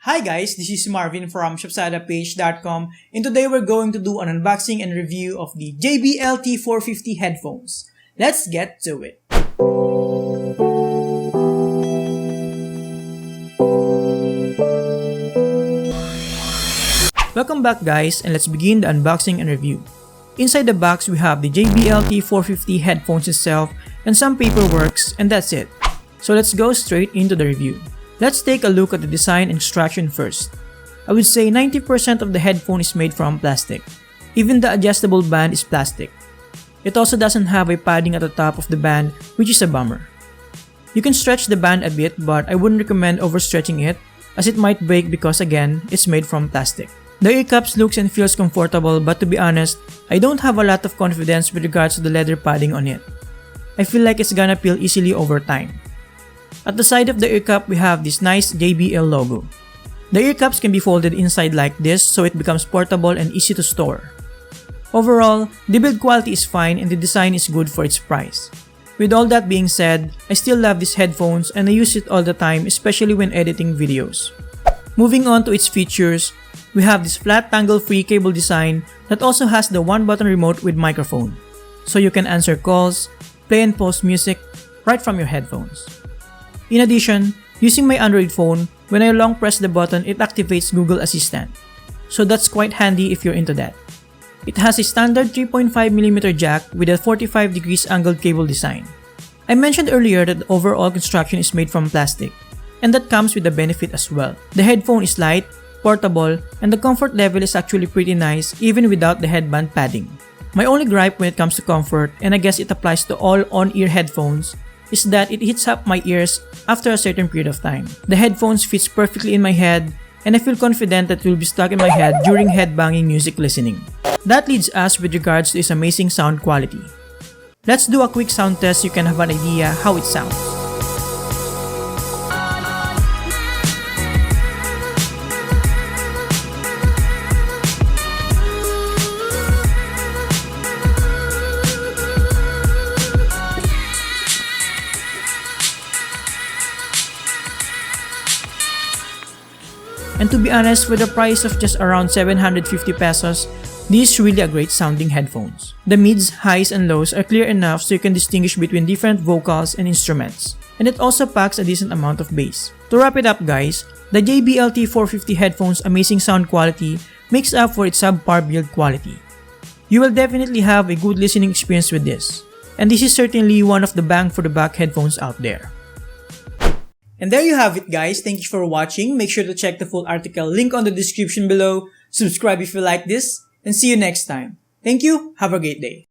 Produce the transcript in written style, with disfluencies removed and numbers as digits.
Hi guys, this is Marvin from shopsadapage.com and today we're going to do an unboxing and review of the JBL T450 headphones. Let's get to it. Welcome back guys, and let's begin the unboxing and review. Inside the box we have the JBL T450 headphones itself and some paperwork, and that's it. So let's go straight into the review. Let's take a look at the design and construction first. I would say 90% of the headphone is made from plastic. Even the adjustable band is plastic. It also doesn't have a padding at the top of the band, which is a bummer. You can stretch the band a bit, but I wouldn't recommend overstretching it as it might break because again, it's made from plastic. The ear cups looks and feels comfortable, but to be honest, I don't have a lot of confidence with regards to the leather padding on it. I feel like it's gonna peel easily over time. At the side of the ear cup, we have this nice JBL logo. The ear cups can be folded inside like this so it becomes portable and easy to store. Overall, the build quality is fine and the design is good for its price. With all that being said, I still love these headphones and I use it all the time, especially when editing videos. Moving on to its features, we have this flat tangle-free cable design that also has the one-button remote with microphone, so you can answer calls, play and pause music right from your headphones. In addition, using my Android phone, when I long press the button, it activates Google Assistant. So that's quite handy if you're into that. It has a standard 3.5mm jack with a 45 degrees angled cable design. I mentioned earlier that the overall construction is made from plastic, and that comes with a benefit as well. The headphone is light, portable, and the comfort level is actually pretty nice even without the headband padding. My only gripe when it comes to comfort, and I guess it applies to all on-ear headphones, is that it heats up my ears after a certain period of time. The headphones fits perfectly in my head, and I feel confident that it will be stuck in my head during headbanging music listening. That leads us with regards to its amazing sound quality. Let's do a quick sound test so you can have an idea how it sounds. And to be honest, with the price of just around 750 pesos, these are really a great sounding headphones. The mids, highs, and lows are clear enough so you can distinguish between different vocals and instruments. And it also packs a decent amount of bass. To wrap it up guys, the JBL T450 headphones' amazing sound quality makes up for its subpar build quality. You will definitely have a good listening experience with this. And this is certainly one of the bang for the buck headphones out there. And there you have it guys, thank you for watching, make sure to check the full article link on the description below, subscribe if you like this, and see you next time. Thank you, have a great day.